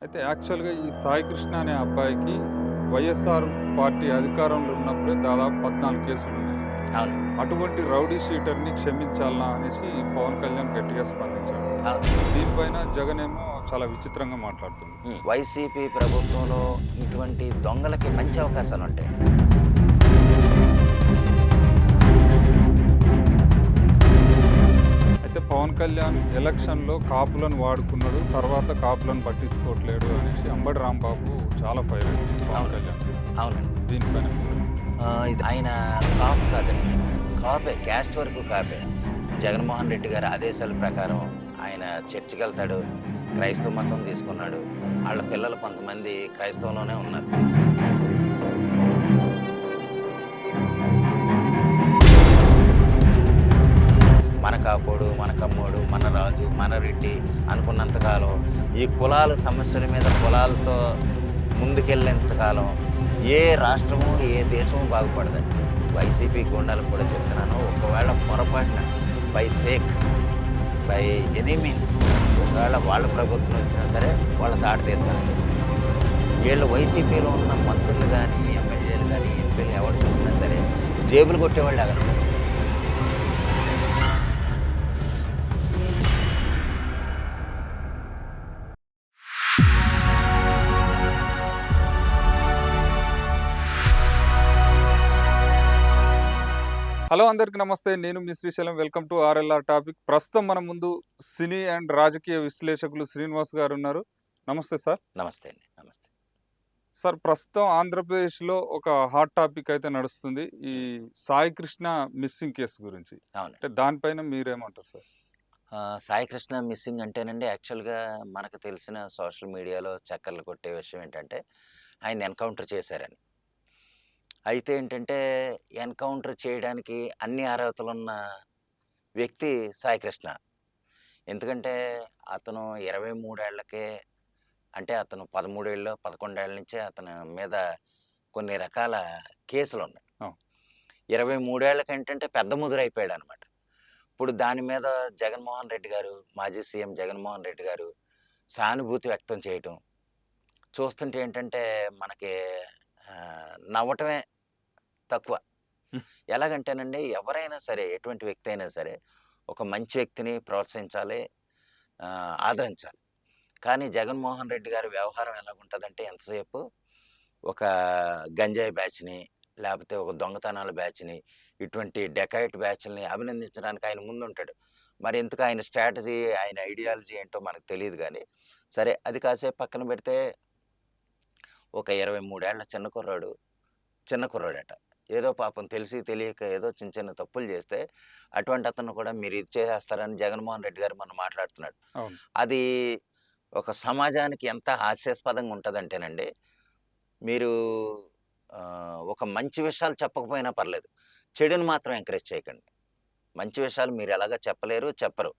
అయితే యాక్చువల్‌గా ఈ సాయి కృష్ణ అనే అబ్బాయికి వైఎస్ఆర్ పార్టీ అధికారంలో ఉన్నప్పుడే దాదాపు 14 కేసులున్నాయి సార్. అవును. అటువంటి రౌడీ షీటర్‌ని క్షమించాలా అనేసి పవన్ కళ్యాణ్ గట్టిగా స్పందించాడు. అవును. దీనిపైన జగనేమో చాలా విచిత్రంగా మాట్లాడుతుంది. వైసీపీ ప్రభుత్వంలో ఇటువంటి దొంగలకి మంచి అవకాశాలుంటాయి. అయితే పవన్ కళ్యాణ్ ఎలక్షన్‌లో కాపులను వాడుకున్నాడు. తర్వాత కాపులను పట్టించుకోవట్లేడు అనేసి అంబటి రాంబాబు చాలా ఫైర్ అయ్యాడు పవన్ అవును. కళ్యాణ్. అవునండి. దీనిపైన ఇది ఆయన కాపు కాదండి. కాపే. క్యాస్ట్ వరకు కాపే. జగన్మోహన్ రెడ్డి గారి ఆదేశాల ప్రకారం ఆయన చర్చికెళ్తాడు. క్రైస్తవ మతం తీసుకున్నాడు. ఆళ్ళ పిల్లలు కొంతమంది క్రైస్తవంలోనే ఉన్నారు. మన కాపోడు, మన కమ్మోడు, మన రాజు, మన రెడ్డి అనుకున్నంత కాలం ఈ కులాల సమస్యల మీద కులాలతో ముందుకెళ్ళేంత కాలం ఏ రాష్ట్రము, ఏ దేశము బాగుపడదండి. వైసీపీ గుండాలకు కూడా చెప్తున్నాను. ఒకవేళ పొరపాటున by sake, by any means ఒకవేళ వాళ్ళ ప్రభుత్వం వచ్చినా సరే వాళ్ళ తాట తీస్తానండి. వీళ్ళు వైసీపీలో ఉన్న మంత్రులు కానీ, ఎమ్మెల్యేలు కానీ, ఎంపీలు ఎవరు చూసినా సరే జేబులు కొట్టేవాళ్ళు అగరు. హలో అందరికీ నమస్తే. నేను మీ Srisailam. Welcome to RLR topic. ప్రస్తుతం మన ముందు సినీ అండ్ రాజకీయ విశ్లేషకులు శ్రీనివాస్ గారు ఉన్నారు. నమస్తే సార్. నమస్తే అండి. నమస్తే. సార్, ప్రస్తుతం ఆంధ్రప్రదేశ్‌లో ఒక హాట్ టాపిక్ అయితే నడుస్తుంది. ఈ హ్మ్. సాయి కృష్ణ మిస్సింగ్ కేసు గురించి. అవునండి. అంటే దానిపైన మీరేమంటారు సార్? సాయి కృష్ణ మిస్సింగ్ అంటేనండి యాక్చువల్‌గా మనకు తెలిసిన సోషల్ మీడియాలో చక్కర్లు కొట్టే విషయం ఏంటంటే, ఆయన్ని ఎన్‌కౌంటర్ చేశారని. అయితే ఏంటంటే, ఎన్‌కౌంటర్ చేయడానికి అన్ని అర్హతలున్న వ్యక్తి సాయి కృష్ణ. ఎందుకంటే, అతను 23 ఏళ్లకే అంటే అతను 13 ఏళ్ళో, 11 ఏళ్ల నుంచే అతని మీద కొన్ని రకాల కేసులున్నాయి. అవును. 23 ఏళ్ళకేంటంటే పెద్ద ముదురైపోయాడనమాట. ఇప్పుడు దాని మీద జగన్మోహన్ రెడ్డి గారు, మాజీ సీఎం జగన్మోహన్ రెడ్డి గారు సానుభూతి వ్యక్తం చేయటం, చూస్తుంటే ఏంటంటే మనకి నవ్వటమే తక్కువ. హ్మ్. ఎలాగంటేనండి ఎవరైనా సరే, ఎటువంటి వ్యక్తి అయినా సరే, ఒక మంచి వ్యక్తిని ప్రోత్సహించాలి, ఆదరించాలి. కానీ జగన్మోహన్ రెడ్డి గారి వ్యవహారం ఎలాగుంటదంటే ఎంతసేపు ఒక గంజాయి బ్యాచ్‌ని, లేపోతే ఒక దొంగతనాల బ్యాచ్‌ని, ఇటువంటి డెకాయిట్ బ్యాచ్‌లని అభినందించడానికి ఆయన ముందుంటాడు. మరి ఎందుకు ఆయన స్ట్రాటజీ, ఆయన ఐడియాలజీ ఏంటో మనకు తెలీదు గానీ, సరే అది కాసేపు పక్కన పెడితే, ఒక 23 ఏళ్ల చిన్న కుర్రాడట. ఏదో పాపం తెలిసి తెలియక ఏదో చిన్న చిన్న తప్పులు చేస్తే, అటువంటి అతన్ని కూడా మీరు ఇది చేసేస్తారని జగన్మోహన్ రెడ్డి గారు మొన్న మాట్లాడుతున్నాడు. అవును. అది ఒక సమాజానికి ఎంత హాస్యాస్పదంగా ఉంటదంటేనండి, మీరు ఒక మంచి విషయాలు చెప్పకపోయినా పర్లేదు. చెడుని మాత్రం ఎంకరేజ్ చేయకండి. మంచి విషయాలు మీరు ఎలాగో చెప్పలేరు, చెప్పరు.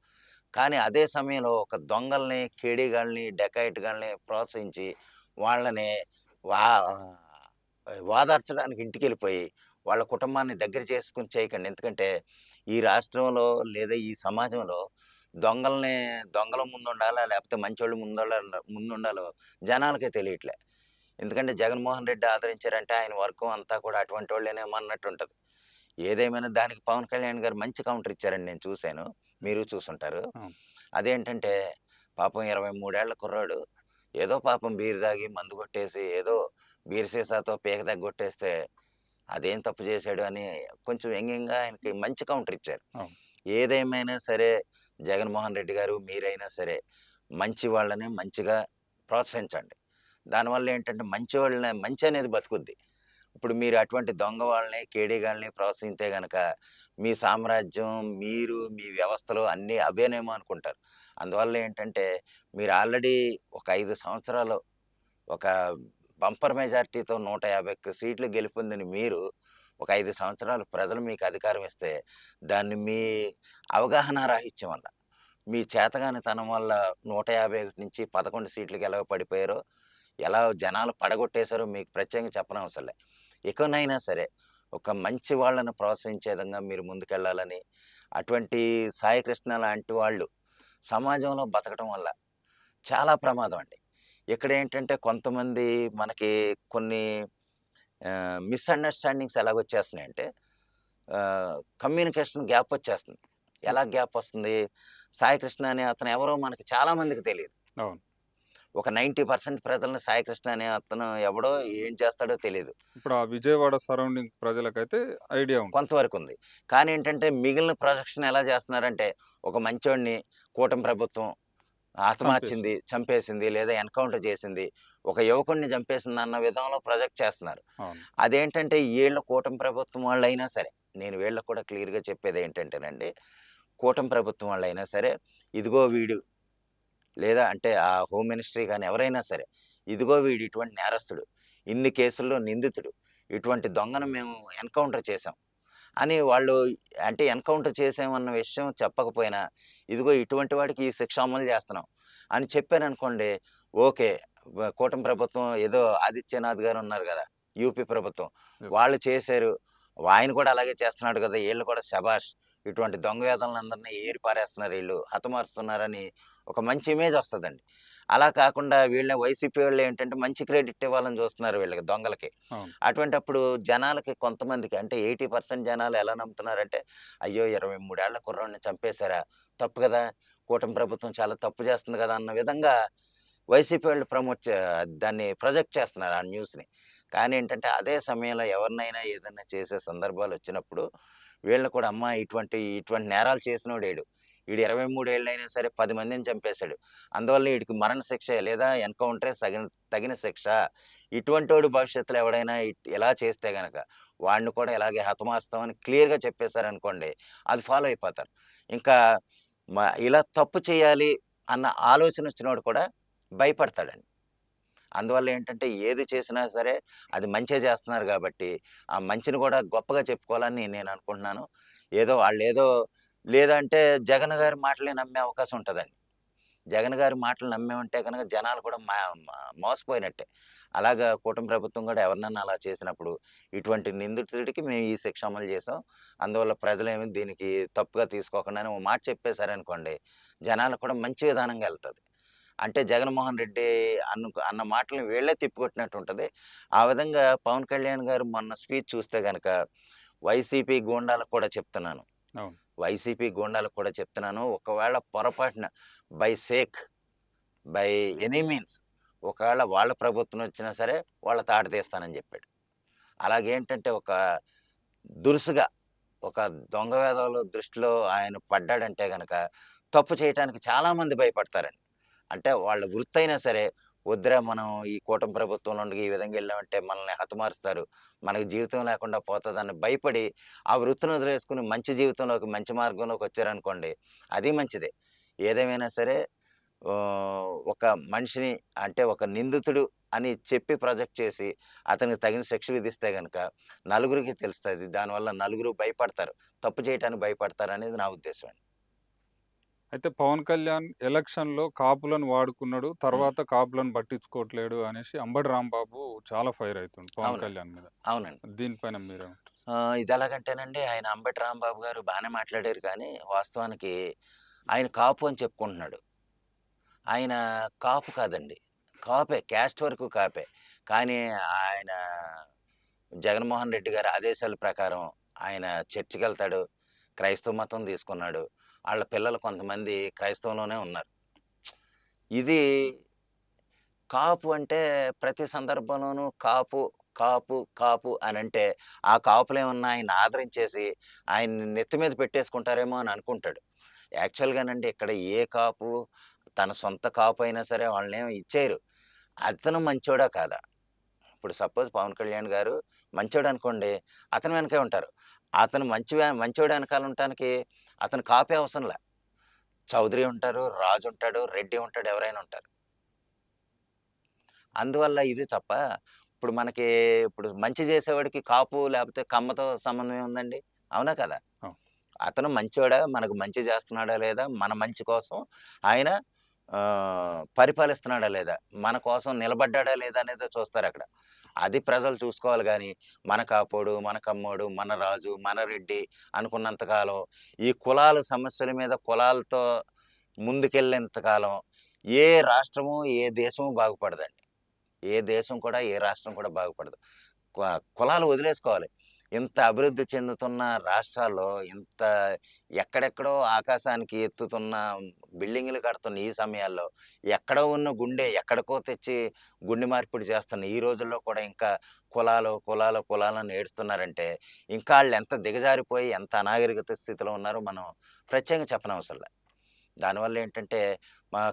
కానీ అదే సమయంలో ఒక దొంగల్ని, కేడీగాళ్ళని, డకాయిట్‌గాళ్ళని ప్రోత్సహించి వాళ్ళని వా ఓదార్చడానికి ఇంటికెళ్ళిపోయి, వాళ్ళ కుటుంబాన్ని దగ్గర చేసుకొని చేయకండి. ఎందుకంటే, ఈ రాష్ట్రంలో లేదా ఈ సమాజంలో దొంగల్ని దొంగల ముందుండాలా? లేపోతే మంచోళ్ళు ముందుండాలో జనాలకే తెలియట్లే. ఎందుకంటే, జగన్మోహన్ రెడ్డి ఆదరించారంటే ఆయన వర్గం అంతా కూడా అటువంటోళ్ళేనేమో అన్నట్టుంటది. ఏదేమైనా దానికి పవన్ కళ్యాణ్ గారు మంచి కౌంటర్ ఇచ్చారండి, నేను చూసాను. హ్మ్. మీరు చూసుంటారు. అవును. అదేంటంటే, పాపం 23 ఏళ్ల కుర్రాడు ఏదో పాపం బీర్ తాగి, మందు కొట్టేసి, ఏదో బీర్ సీసాతో పీక దగ్గొట్టేస్తే, అదేం తప్పు చేశాడు అని కొంచెం వ్యంగ్యంగా ఆయనకి మంచి కౌంటర్ ఇచ్చారు. అవును. ఏదేమైనా సరే జగన్మోహన్ రెడ్డి గారు, మీరైనా సరే మంచి వాళ్ళని మంచిగా ప్రోత్సహించండి. దానివల్ల ఏంటంటే మంచి వాళ్ళని మంచి అనేది బతుకుద్ది. ఇప్పుడు మీరు అటువంటి దొంగ వాళ్ళని, కేడీగాళ్ళని ప్రోత్సహిస్తే గనక మీ సామ్రాజ్యం, మీరు, మీ వ్యవస్థలు అన్నీ అవేనేమో అనుకుంటారు. అందువల్ల ఏంటంటే మీరు ఆల్రెడీ ఒక 5 సంవత్సరాలు ఒక బంపర్ మెజారిటీతో 150 సీట్లు గెలుపొందిన మీరు, ఒక 5 సంవత్సరాలు ప్రజలు మీకు అధికారం ఇస్తే, దాన్ని మీ అవగాహన రాహిత్యం వల్ల, మీ చేతగానితనం వల్ల 151 నుంచి 11 సీట్లకి ఎలాగ పడిపోయారో, ఎలా జనాలు పడగొట్టేశారో మీకు ప్రత్యేకంగా చెప్పనవసరం లే. ఇకనైనా సరే, ఒక మంచి వాళ్ళని ప్రోత్సహించే విధంగా మీరు ముందుకెళ్ళాలని, అటువంటి సాయి కృష్ణ లాంటి వాళ్ళు సమాజంలో బతకటం వల్ల చాలా ప్రమాదం అండి. ఇక్కడ ఏంటంటే కొంతమంది మనకి కొన్ని మిస్‌అండర్‌స్టాండింగ్స్ ఎలాగొచ్చేస్తున్నాయంటే కమ్యూనికేషన్ గ్యాప్ వచ్చేస్తుంది. ఎలా గ్యాప్ వస్తుంది? సాయి కృష్ణ అనే అతను ఎవరో మనకి చాలా మందికి తెలీదు. అవును. ఒక 90% ప్రజలని సాయి కృష్ణ అనే అతను ఎవడో, ఏం చేస్తాడో తెలీదు. ఇప్పుడు ఆ విజయవాడ సరౌండింగ్ ప్రజలకైతే ఐడియా ఉంటది. కొంతవరకుంది. కానీ ఏంటంటే మిగిలిన ప్రొజెక్షన్ ఎలా చేస్తున్నారంటే, ఒక మంచోడిని కూటమి ప్రభుత్వం హతమార్చింది, చంపేసింది. చంపేసింది, లేదా ఎన్‌కౌంటర్ చేసింది, ఒక యువకుడిని చంపేసిందన్న విధంలో ప్రొజెక్ట్ చేస్తున్నారు. అవును. అదేంటంటే ఈళ్ళ కూటమి ప్రభుత్వం వాళ్ళైనా సరే, నేను వీళ్ళకి కూడా క్లియర్‌గా చెప్పేదేంటంటేనండి, కూటమి ప్రభుత్వం వాళ్ళైనా సరే, ఇదిగో వీడు, లేదా అంటే ఆ హోమ్ మినిస్ట్రీ గాని ఎవరైనా సరే, ఇదిగో వీడు ఇటువంటి నేరస్తుడు, ఇన్ని కేసుల్లో నిందితుడు, ఇటువంటి దొంగను మేము ఎన్‌కౌంటర్ చేశాం అని వాళ్ళు, అంటే ఎన్‌కౌంటర్ చేసామన్న విషయం చెప్పకపోయినా, ఇదిగో ఇటువంటి వాడికి ఈ శిక్ష అమలు చేస్తున్నాం అని చెప్పాననుకోండి, ఓకే. కూటమి ప్రభుత్వం ఏదో ఆదిత్యనాథ్ గారు ఉన్నారు గదా! యూపీ ప్రభుత్వం. యెస్. వాళ్ళు చేశారు. ఆయన కూడా అలాగే చేస్తున్నాడు కదా! ఈళ్ళు కూడా శభాష్! ఇటువంటి దొంగ వేధవలందరిని ఏరి పారేస్తున్నారు ఈళ్ళు, హతమారుస్తున్నారని ఒక మంచి ఇమేజ్ వస్తదండి. అలా కాకుండా వీళ్ళని వైసీపీ వాళ్ళేంటంటే మంచి క్రెడిట్ ఇవ్వాలని చూస్తున్నారు వీళ్ళకి, దొంగలకి. అవును. అటువంటప్పుడు జనాలకి కొంతమందికి, అంటే 80% జనాలు ఎలా నమ్ముతున్నారంటే, అయ్యో! 23 ఏళ్ల కుర్రోడిని చంపేశారా? తప్పు గదా! కూటమి ప్రభుత్వం చాలా తప్పు చేస్తుంది గదా! అన్న విధంగా వైసీపీ వాళ్ళు దాన్ని ప్రొజెక్ట్ చేస్తున్నారు ఆ న్యూస్‌ని. కానీ ఏంటంటే, అదే సమయంలో ఎవరినైనా ఏదన్నా చేసే సందర్భాలొచ్చినప్పుడు, వీళ్ళని కూడా అమ్మా! ఇటువంటి ఇటువంటి నేరాలు చేసినోడీడు. ఈడు 23 ఏళ్ళైనా సరే 10 మందిని చంపేశాడు. అందువల్ల ఈడికి మరణ శిక్ష లేదా ఎన్‌కౌంటరే తగిన శిక్ష. ఇటువంటోడు భవిష్యత్తులో ఎవడైనా ఇలా చేస్తే గనక వాడిని కూడా ఇలాగే హతమారుస్తామని క్లియర్‌గా చెప్పేసారనుకోండి, అది ఫాలో అయిపోతారు. ఇంకా ఇలా తప్పు చేయాలి అన్న ఆలోచనొచ్చినోడు కూడా భయపడతాడండి. అందువల్ల ఏంటంటే, ఏది చేసినా సరే అది మంచే చేస్తున్నారు గాబట్టి, ఆ మంచిని గూడా గొప్పగా చెప్పుకోవాలని నేననుకుంటున్నాను. ఏదో ఆళ్ళేదో, లేదంటే జగన్ గారి మాటలే నమ్మే అవకాశం ఉంటదండి. జగన్ గారి మాటలు నమ్మామంటే గనక జనాలు కూడా మా మా మోసపోయినట్టే. అలాగా కూటమి ప్రభుత్వం గూడా ఎవరినన్నా అలా చేసినప్పుడు, ఇటువంటి నిందితుడికి మేము ఈ శిక్ష అమలు చేసాం. అందువల్ల ప్రజలేమి దీనికి తప్పుగా తీసుకోకండి అని ఓ మాట చెప్పేశారనుకోండి, జనాలకు కూడా మంచి విధానంగా ఎళ్తది. అంటే జగన్మోహన్ రెడ్డి అన్న మాటల్ని వీళ్ళే తిప్పికొట్టినట్టుంటది. ఆ విధంగా పవన్ కళ్యాణ్ గారు మొన్న స్పీచ్ చూస్తే గనక, వైసీపీ గూండాలకు కూడా చెప్తున్నాను. అవును. వైసీపీ గూండాలకు కూడా చెప్తున్నాను. ఒకవేళ పొరపాటున by sake, by any means ఒకవేళ వాళ్ళ ప్రభుత్వం వచ్చినా సరే వాళ్ళ తాట తీస్తానని జెప్పాడు. అలాగేంటంటే ఒక దురుసుగా, ఒక దొంగ వెధవల దృష్టిలో ఆయన పడ్డాడంటే గనక, తప్పు చేయటానికి చాలామంది భయపడతారండి. అంటే వాళ్ళ వృత్తయినా సరే, వద్దురా మనం ఈ కూటమి ప్రభుత్వంలో ఉండగా ఈ విధంగా ఎళ్ళామంటే మనల్ని హతమారుస్తారు, మనకు జీవితం లేకుండా పోతదని భయపడి, ఆ వృత్తిని వదిలేసుకొని మంచి జీవితంలోకి, మంచి మార్గంలోకొచ్చారనుకోండి, అది మంచిదే. ఏదేమైనా సరే ఒక మనిషిని, అంటే ఒక నిందితుడు అని చెప్పి ప్రొజెక్ట్ చేసి, అతనికి తగిన శిక్ష విధిస్తే గనక నలుగురికి తెలుస్తది. దానివల్ల నలుగురు భయపడతారు. తప్పు చేయటానికి భయపడతారనేది నా ఉద్దేశం అండి. అయితే పవన్ కళ్యాణ్ ఎలక్షన్‌లో కాపులను వాడుకున్నాడు. హ్మ్. తర్వాత కాపులను పట్టించుకోవట్లేడు అనేసి అంబటి రాంబాబు చాలా ఫైర్ అయితుండు పవన్ అవునండి. కళ్యాణ్ మీద. అవునండి. దీనిపైన మీరేమంటారు? ఇదెలాగంటేనండి, ఆయన అంబటి రాంబాబు గారు బానే మాట్లాడారు కానీ, వాస్తవానికి ఆయన కాపు అని చెప్పుకుంటున్నాడు. ఆయన కాపు కాదండి. కాపే. క్యాస్ట్ వరకు కాపే. కానీ ఆయన జగన్మోహన్ రెడ్డి గారి ఆదేశాల ప్రకారం ఆయన చర్చికెళ్తాడు. క్రైస్తవ మతం తీసుకున్నాడు. ఆళ్ళ పిల్లలు కొంతమంది క్రైస్తవంలోనే ఉన్నారు. ఇది కాపు అంటే ప్రతి సందర్భంలోనూ కాపు, కాపు, కాపు అనంటే, ఆ కాపులేమన్నా ఆయన్ని ఆదరించేసి, ఆయన్ని నెత్తి మీద పెట్టేసుకుంటారేమో అని అనుకుంటాడు. యాక్చువల్‌గానండి ఇక్కడ ఏ కాపు, తన సొంత కాపు అయినా సరే వాళ్ళనేమి ఇచ్చేయరు. అతను మంచోడా కాదా? ఇప్పుడు సపోజ్ పవన్ కళ్యాణ్ గారు మంచోడనుకోండి, అతని వెనకే ఉంటారు. అతను మంచోడు వెనకాల ఉండటానికి అతను కాపే అవసరంలా. చౌదరి ఉంటారు, రాజు ఉంటాడు, రెడ్డి ఉంటాడు, ఎవరైనా ఉంటారు. అందువల్ల ఇది తప్ప, ఇప్పుడు మనకి ఇప్పుడు మంచి చేసేవాడికి కాపు లేపోతే కమ్మతో సంబంధం ఏముందండి? అవునా కదా? అవును. అతను మంచోడా? మనకు మంచి చేస్తున్నాడా లేదా? మన మంచి కోసం ఆయన పరిపాలిస్తున్నాడా లేదా? మన కోసం నిలబడ్డాడా లేదా? అనేదే చూస్తారక్కడ. అది ప్రజలు చూసుకోవాలి గానీ, మన కాపోడు, మన కమ్మోడు, మన రాజు, మన రెడ్డి అనుకున్నంత కాలం, ఈ కులాల సమస్యల మీద కులాలతో ముందుకెళ్ళేంత కాలం, ఏ రాష్ట్రము, ఏ దేశము బాగుపడదండి. ఏ దేశం కూడా, ఏ రాష్ట్రం కూడా బాగుపడదు. కులాలు వదిలేసుకోవాలి. ఇంత అభివృద్ధి చెందుతున్న రాష్ట్రాల్లో, ఇంత ఎక్కడెక్కడో ఆకాశానికి ఎత్తుతున్న బిల్డింగులు కడుతున్న ఈ సమయాల్లో, ఎక్కడో ఉన్న గుండె ఎక్కడికో తెచ్చి గుండె మార్పిడి చేస్తున్న ఈ రోజుల్లో కూడా ఇంకా కులాలు, కులాలు, కులాలని ఏడుస్తున్నారంటే, ఇంకా ఆళ్ళెంత దిగజారిపోయి, ఎంత అనాగరికత స్థితిలో ఉన్నారో మనం ప్రత్యేకంగా చెప్పనవసరంలే. దానివల్ల ఏంటంటే, మా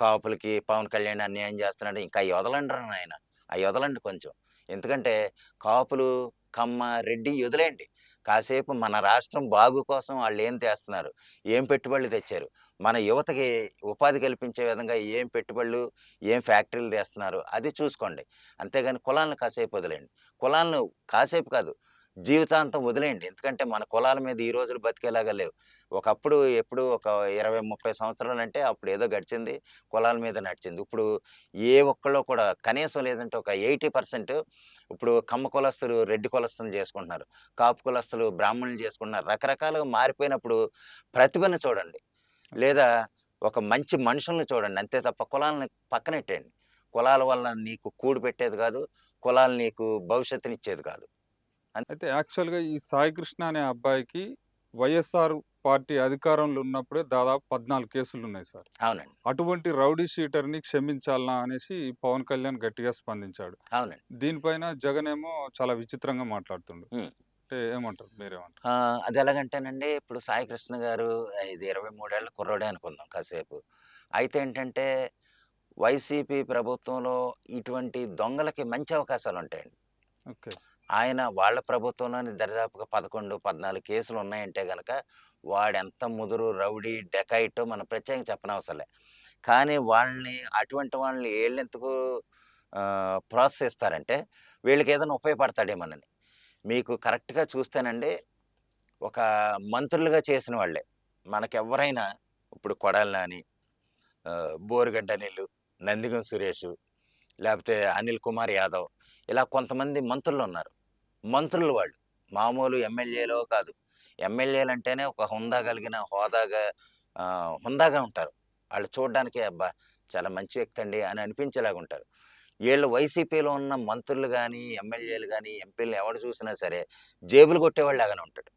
కాపులకి పవన్ కళ్యాణ్ అన్యాయం చేస్తున్నాడు. ఇంకా అయి వదలండిరా నాయన. అయి వదలండి కొంచెం. ఎందుకంటే కాపులు, కమ్మ, రెడ్డి వదిలేయండి. కాసేపు మన రాష్ట్రం బాగు కోసం ఆళ్ళేం చేస్తున్నారు? ఏం పెట్టుబడులు తెచ్చారు? మన యువతకి ఉపాధి కల్పించే విధంగా ఏం పెట్టుబడులు, ఏం ఫ్యాక్టరీలు తెస్తున్నారు? అది చూసుకోండి. అంతేగాని కులాలను కాసేపు వదిలేయండి. కులాలను కాసేపు కాదు, జీవితాంతం వదిలేయండి. ఎందుకంటే మన కులాల మీద ఈ రోజులు బతికేలాగా లేవు. ఒకప్పుడు ఎప్పుడు ఒక 20, 30 సంవత్సరాలంటే అప్పుడేదో గడిచింది. కులాల మీద నడిచింది. ఇప్పుడు ఏ ఒక్కళ్ళు కూడా కనీసం లేదంటే ఒక 80% ఇప్పుడు కమ్మ కులస్తులు రెడ్డి కులస్తులను చేసుకుంటున్నారు. కాపు కులస్తులు బ్రాహ్మణులు చేసుకుంటున్నారు. రకరకాలుగా మారిపోయినప్పుడు ప్రతిభను చూడండి. లేదా ఒక మంచి మనుషుల్ని చూడండి. అంతే తప్ప కులాలను పక్కనెట్టేయండి. కులాల వల్ల నీకు కూడు పెట్టేది కాదు. కులాలు నీకు భవిష్యత్తునిచ్చేది కాదు. అయితే యాక్చువల్‌గా ఈ సాయి కృష్ణ అనే అబ్బాయికి వైఎస్ఆర్ పార్టీ అధికారంలో ఉన్నప్పుడే దాదాపు 14 కేసులున్నాయి సార్. అవునండి. అటువంటి రౌడీ షీటర్‌ని క్షమించాలా అనేసి పవన్ కళ్యాణ్ గట్టిగా స్పందించాడు. అవునండి. దీనిపైన జగనేమో చాలా విచిత్రంగా మాట్లాడుతుండు. హ్మ్. అంటే ఏమంటారు? మీరేమంటారు? అదెలాగంటేనండి, ఇప్పుడు సాయి కృష్ణ గారు ఇది 23 ఏళ్ల కుర్రోడే అనుకుందాం కాసేపు. అయితే ఏంటంటే, వైసీపీ ప్రభుత్వంలో ఇటువంటి దొంగలకి మంచి అవకాశాలుంటాయండి. ఓకే. ఆయన వాళ్ళ ప్రభుత్వంలోనే దరిదాపుగా 11, 14 కేసులున్నాయంటే గనక, వాడెంత ముదురు రౌడీ, డెకాయిటో మనం ప్రత్యేకంగా చెప్పనవసరంలే. కానీ వాళ్ళని అటువంటి వాళ్ళని ఈళ్ళెందుకు ప్రోత్సహిస్తారంటే, వీళ్ళకేదైనా ఉపయోగపడతాడేమోనని. మీకు కరెక్ట్‌గా చూస్తేనండి, ఒక మంత్రులుగా చేసిన వాళ్ళే. మనకెవ్వరైనా ఇప్పుడు కొడాలి నాని, బోరుగడ్డ అనిలు, నందిగం సురేషు, లేపోతే అనిల్ కుమార్ యాదవ్, ఇలా కొంతమంది మంత్రులున్నారు. మంత్రులు వాళ్ళు. మామూలు ఎమ్మెల్యేలో కాదు. ఎమ్మెల్యేలంటేనే ఒక హుందా కలిగిన హుందాగా ఉంటారు. ఆళ్ళు చూడ్డానికే అబ్బా! చాలా మంచి వ్యక్తండి అని అనిపించేలాగుంటారు. ఈళ్ళు వైసీపీలో ఉన్న మంత్రులు గాని, ఎమ్మెల్యేలు గాని, ఎంపీలని ఎవడు చూసినా సరే జేబులు కొట్టేవాడిలాగానే ఉంటాడు.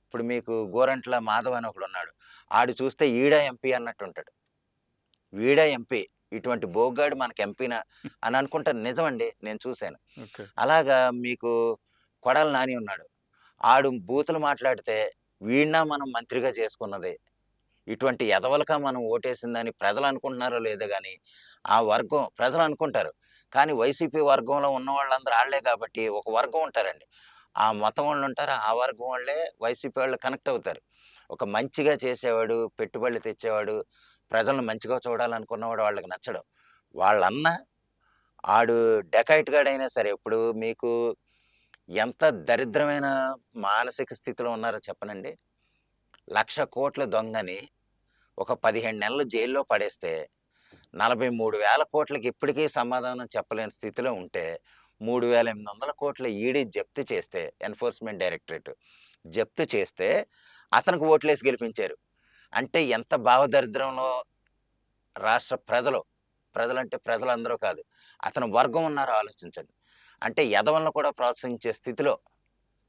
ఇప్పుడు మీకు గోరంట్ల మాధవ్ అని ఒకడున్నాడు. ఆడు చూస్తే ఈడా ఎంపీ అన్నట్టుంటాడు. వీడా ఎంపీ. ఇటువంటి బోగ్గాడు మనకు ఎంపీనా అని అనుకుంటారు. నిజమండి. నేను చూసాను. ఓకే. అలాగా మీకు కొడాలి నాని ఉన్నాడు. ఆడు బూతులు మాట్లాడితే వీడినా మనం మంత్రిగా చేసుకున్నది. ఇటువంటి ఎదవలకా మనం ఓటేసిందని ప్రజలు అనుకుంటున్నారో లేదో గాని, ఆ వర్గం ప్రజలు అనుకుంటారు. కానీ వైసీపీ వర్గంలో ఉన్నవాళ్ళందరూ ఆళ్ళే కాబట్టి ఒక వర్గం ఉంటారండి. ఆ మతం వాళ్ళుంటారు. ఆ వర్గం వాళ్ళే వైసీపీ వాళ్ళు కనెక్ట్ అవుతారు. ఒక మంచిగా చేసేవాడు, పెట్టుబడులు తెచ్చేవాడు, ప్రజలను మంచిగా చూడాలనుకున్నవాడు వాళ్ళకి నచ్చడు. వాళ్ళన్న ఆడు డెకాయిట్ గాడైనా సరే, ఇప్పుడు మీకు ఎంత దరిద్రమైన మానసిక స్థితిలో ఉన్నారో చెప్పనండి. 1,00,00,000,000 దొంగని ఒక 15 నెలలు జైల్లో పడేస్తే 43,000,00,00,000కి ఇప్పటికీ సమాధానం చెప్పలేని స్థితిలో ఉంటే 3,800,00,00,000 ఈడీ జప్తు చేస్తే ఎన్ఫోర్స్‌మెంట్ డైరెక్టరేట్ జప్తు చేస్తే అతనికి ఓట్లేసి గెలిపించారు. అంటే ఎంత భావదరిద్రంలో రాష్ట్ర ప్రజలంటే ప్రజలందరూ కాదు. అతని వర్గం ఉన్నారో ఆలోచించండి. అంటే ఎదవలను కూడా ప్రోత్సహించే స్థితిలో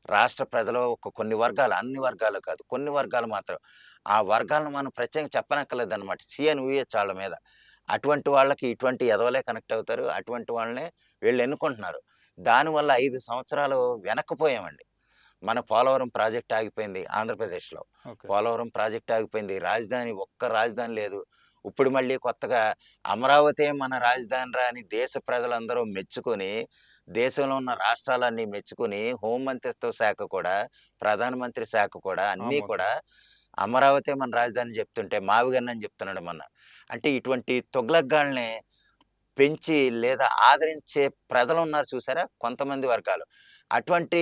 రాష్ట్ర ప్రజలు కొన్ని వర్గాలు, అన్ని వర్గాలు కాదు. కొన్ని వర్గాలు మాత్రం. ఆ వర్గాలను మనం ప్రత్యేకంగా చెప్పనక్కర్లేదనమాట. ఛీ అని ఊయొచ్చు ఆళ్ళ మీద. అటువంటి వాళ్ళకి ఇటువంటి ఎదవలే కనెక్ట్ అవుతారు. అటువంటి వాళ్ళనే వీళ్ళు ఎన్నుకుంటున్నారు. దానివల్ల 5 సంవత్సరాలు వెనక్కిపోయామండి. మన పోలవరం ప్రాజెక్ట్ ఆగిపోయింది ఆంధ్రప్రదేశ్‌లో. ఓకే. పోలవరం ప్రాజెక్ట్ ఆగిపోయింది. ఒక్క రాజధాని లేదు. ఇప్పుడు మళ్ళీ కొత్తగా అమరావతే మన రాజధానిరా అని దేశ ప్రజలందరూ మెచ్చుకొని, దేశంలో ఉన్న రాష్ట్రాలన్నీ మెచ్చుకొని, హోంమంత్రిత్వ శాఖ కూడా, ప్రధానమంత్రి శాఖ కూడా అన్నీ ఆమోదం. కూడా అమరావతే మన రాజధాని చెప్తుంటే మావిగన్నని చెప్తున్నాడు మొన్న. అంటే ఇటువంటి తుగ్లక్‌గాళ్ళని పెంచి లేదా ఆదరించే ప్రజలున్నారు చూసారా? కొంతమంది వర్గాలు. అటువంటి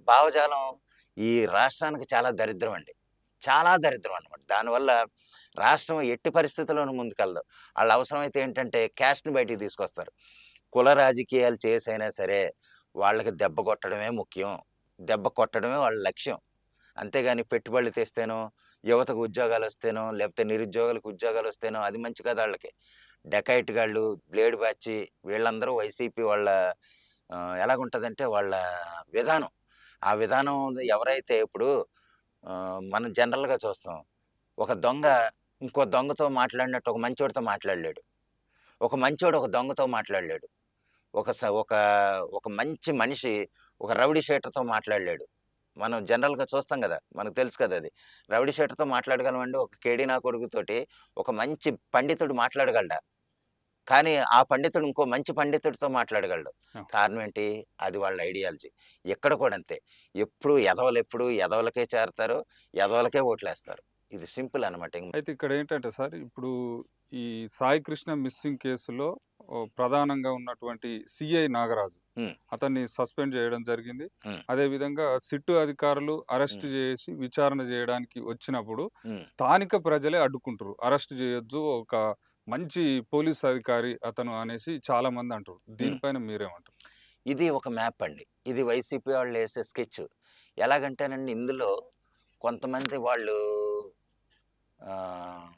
భావజాలం ఈ రాష్ట్రానికి చాలా దరిద్రం అండి. చాలా దరిద్రం అన్నమాట. దానివల్ల రాష్ట్రం ఎట్టి పరిస్థితుల్లోనూ ముందుకెళ్ళదు. ఆళ్ళు అవసరమైతే ఏంటంటే క్యాస్ట్‌ని బయటికి తీసుకొస్తారు. కుల రాజకీయాలు చేసైనా సరే వాళ్ళకి దెబ్బ కొట్టడమే ముఖ్యం. దెబ్బ కొట్టడమే వాళ్ళ లక్ష్యం. అంతేగాని పెట్టుబడులు తెస్తేనో, యువతకు ఉద్యోగాలొస్తేనో, లేకపోతే నిరుద్యోగులకు ఉద్యోగాలొస్తేనో అది మంచి కాదు ఆళ్ళకి. డెకాయిట్ గాళ్ళు, బ్లేడ్ బ్యాచి వీళ్ళందరూ వైసీపీ వాళ్ళ ఎలాగుంటదంటే వాళ్ళ విధానం. ఆ విధానం ఎవరైతే ఇప్పుడు మనం జనరల్‌గా చూస్తాం. ఒక దొంగ ఇంకో దొంగతో మాట్లాడినట్టు ఒక మంచోడితో మాట్లాడలేడు. ఒక మంచోడు ఒక దొంగతో మాట్లాడలేడు. ఒక స ఒక ఒక మంచి మనిషి ఒక రౌడీ షీటర్‌తో మాట్లాడలేడు. మనం జనరల్‌గా చూస్తాం గదా! మనకు తెలుసు కదా అది. రౌడీ షీటర్‌తో మాట్లాడగలమండి. ఒక కేడీ నా కొడుకుతోటి ఒక మంచి పండితుడు మాట్లాడగలడా? కానీ ఆ పండితుడు ఇంకో మంచి పండితుడితో మాట్లాడగలడు. ఆ! కారణం ఏంటి? అది వాళ్ళ ఐడియాలజీ. ఇక్కడ కూడా అంతే. ఎప్పుడు ఎదవలకే చేరతారు. ఎదవలకే ఓట్లేస్తారు. ఇది సింపుల్ అనమాట. అయితే ఇక్కడేంటంటే సార్, ఇప్పుడు ఈ సాయి కృష్ణ మిస్సింగ్ కేసులో ప్రధానంగా ఉన్నటువంటి సీఐ నాగరాజు హ్మ్. అతన్ని సస్పెండ్ చేయడం జరిగింది. హ్మ్. అదేవిధంగా సిట్టు అధికారులు అరెస్ట్ హ్మ్. చేసి విచారణ చేయడానికి వచ్చినప్పుడు హ్మ్. స్థానిక ప్రజలే అడ్డుకుంటారు. అరెస్ట్ చేయొద్దు, ఒక మంచి పోలీస్ అధికారి అతను అనేసి చాలామంది అంటారు. హ్మ్. దీనిపైన మీరేమంటారు? ఇది ఒక మ్యాప్ అండి. ఇది వైసీపీ వాళ్ళేసే స్కెచ్. ఎలాగంటేనండి ఇందులో కొంతమంది వాళ్ళు ఆహ్,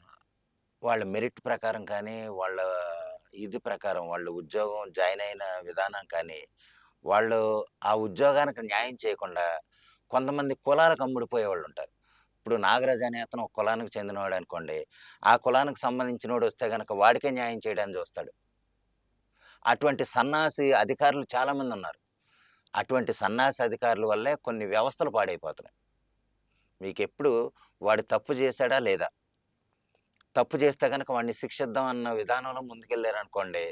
వాళ్ళ మెరిట్ ప్రకారం కానీ, వాళ్ళ ఇది ప్రకారం వాళ్ళు ఉద్యోగం జాయిన్ అయిన విధానం కానీ, వాళ్ళు ఆ ఉద్యోగానికి న్యాయం చేయకుండా కొంతమంది కులాలకు అమ్ముడుపోయేవాళ్ళుంటారు. ఇప్పుడు నాగరాజు అనే అతను ఒక కులానికి చెందినవాడనుకోండి. ఆ కులానికి సంబంధించినోడొస్తే గనక వాడికే న్యాయం చేయడానికి చూస్తాడు. అటువంటి సన్నాసి అధికారులు చాలామందున్నారు. అటువంటి సన్నాసి అధికారుల వల్లే కొన్ని వ్యవస్థలు పాడైపోతున్నాయి. మీకెప్పుడు వాడు తప్పు చేశాడా లేదా? తప్పు చేస్తే గనక వాడిని శిక్షిద్దాం అన్న విధానంలో ముందుకెళ్లారనుకోండి,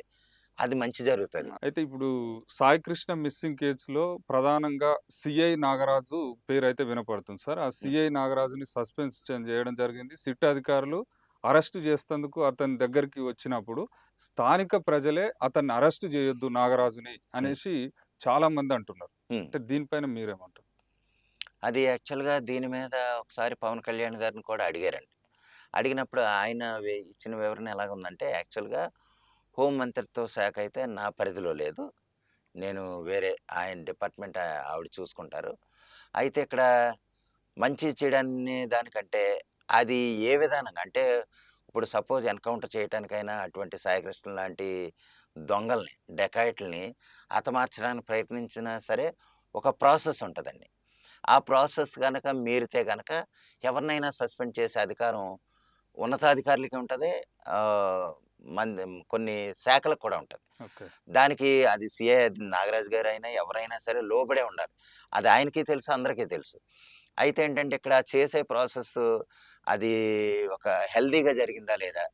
అది మంచి జరుగుతది. అయితే ఇప్పుడు సాయి కృష్ణ మిస్సింగ్ కేసులో ప్రధానంగా సీఐ నాగరాజు పేరైతే వినపడుతుంది సార్. ఆ హ్మ్. సీఐ నాగరాజుని సస్పెన్షన్ చేయడం జరిగింది. సిట్ అధికారులు అరెస్ట్ చేసేందుకు అతని దగ్గరికి వచ్చినప్పుడు స్థానిక ప్రజలే అతన్ని అరెస్ట్ చేయొద్దు నాగరాజుని హ్మ్. అనేసి చాలామంది అంటున్నారు. హ్మ్. అంటే దీనిపైన మీరేమంటారు? అది యాక్చువల్‌గా దీని మీద ఒకసారి పవన్ కళ్యాణ్ గారిని కూడా అడిగారండి. అడిగినప్పుడు ఆయన ఇచ్చిన వివరణ ఎలాగుందంటే యాక్చువల్‌గా హోం మంత్రిత్వ శాఖ అయితే నా పరిధిలో లేదు. నేను వేరే ఆయన డిపార్ట్‌మెంట్ ఆవిడ చూసుకుంటారు. అయితే ఇక్కడ మంచి చెడనే దానికంటే అది ఏ విధానంగా అంటే ఇప్పుడు సపోజ్ ఎన్‌కౌంటర్ చేయటానికైనా అటువంటి సాయికృష్ణ లాంటి దొంగల్ని, డకాయిట్‌లని హతమార్చడానికి ప్రయత్నించినా సరే ఒక ప్రాసెస్ ఉంటదండి. ఆ ప్రాసెస్ గనక మీరితే గనక ఎవరినైనా సస్పెండ్ చేసే అధికారం ఉన్నతాధికారులకి ఉంటది. ఆహ్, మంది కొన్ని శాఖలకు కూడా ఉంటది. ఓకే. దానికి అది సీఐ నాగరాజు గారైనా ఎవరైనా సరే లోబడే ఉండాలి. అది ఆయనకి తెలుసు, అందరికీ తెలుసు. అయితే ఏంటంటే ఇక్కడ చేసే ప్రాసెస్ అది ఒక హెల్తీగా జరిగిందా లేదా?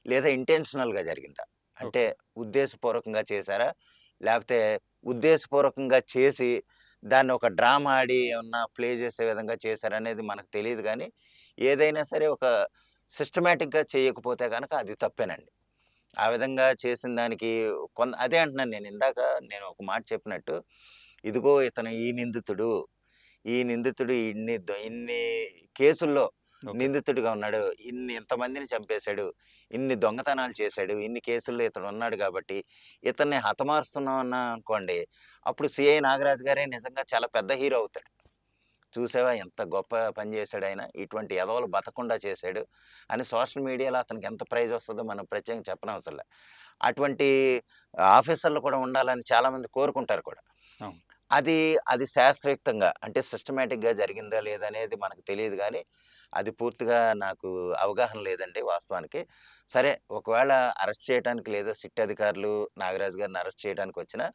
లేదా ఇంటెన్షనల్‌గా జరిగిందా? అంటే ఓకే. ఉద్దేశపూర్వకంగా చేశారా? లేపోతే ఉద్దేశపూర్వకంగా చేసి దాన్ని ఒక డ్రామా ఆడి ఏమన్నా ప్లే చేసే విధంగా చేశారనేది మనకు తెలీదు గానీ, ఏదైనా సరే ఒక సిస్టమాటిక్‌గా చేయకపోతే గనక అది తప్పేనండి. ఆ విధంగా చేసిన దానికి అదే అంటున్నాను నేను ఒక మాట చెప్పినట్టు, ఇదిగో ఇతను ఈ నిందితుడు ఇన్ని కేసుల్లో ఓకే. నిందితుడిగా ఉన్నాడు. ఇంతమందిని చంపేశాడు. ఇన్ని దొంగతనాలు చేశాడు. ఇన్ని కేసుల్లో ఇతనున్నాడు గాబట్టి, ఇతన్ని హతమారుస్తున్నాం అనుకోండి, అప్పుడు సీఐ నాగరాజు గారే నిజంగా చాలా పెద్ద హీరో అవుతాడు. చూసావా ఎంత గొప్ప పని చేశాడాయన. ఇటువంటి ఎదవలు బతకకుండా చేశాడు అని సోషల్ మీడియాలో అతనికి ఎంత ప్రైజ్ వస్తదో మనం ప్రత్యేకంగా చెప్పనవసరంలే. అటువంటి ఆఫీసర్‌లు కూడా ఉండాలని చాలామంది కోరుకుంటారు కూడా. అవును. అది అది శాస్త్రయుక్తంగా అంటే సిస్టమాటిక్‌గా జరిగిందా లేదా అనేది మనకు తెలీదు గానీ, అది పూర్తిగా నాకు అవగాహన లేదండి వాస్తవానికి. సరే ఒకవేళ అరెస్ట్ చేయటానికి లేదా సిట్ అధికారులు నాగరాజు గారిని అరెస్ట్ చేయడానికొచ్చినా,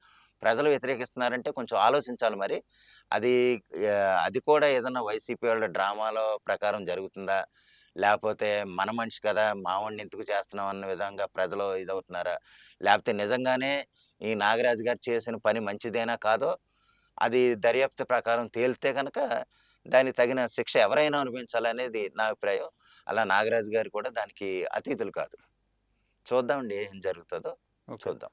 ప్రజలు వ్యతిరేకిస్తున్నారంటే కొంచెం ఆలోచించాలి మరి. అది అది కూడా ఏదన్నా వైసీపీ వాళ్ళ డ్రామాలో ప్రకారం జరుగుతుందా? లేపోతే మన మనిషి కదా! మావోడిని ఎందుకు చేస్తున్నాం అన్న విధంగా ప్రజలు ఇదవుతున్నారా? లేపోతే నిజంగానే ఈ నాగరాజు గారు చేసిన పని మంచిదేనా కాదో అది దర్యాప్తు ప్రకారం తేలితే గనక దానికి తగిన శిక్ష ఎవరైనా అనుభవించాలనేది నా అభిప్రాయం. అలా నాగరాజు గారు కూడా దానికి అతీతులు కాదు. చూద్దామండి ఏం జరుగుతదో ఓకే. చూద్దాం.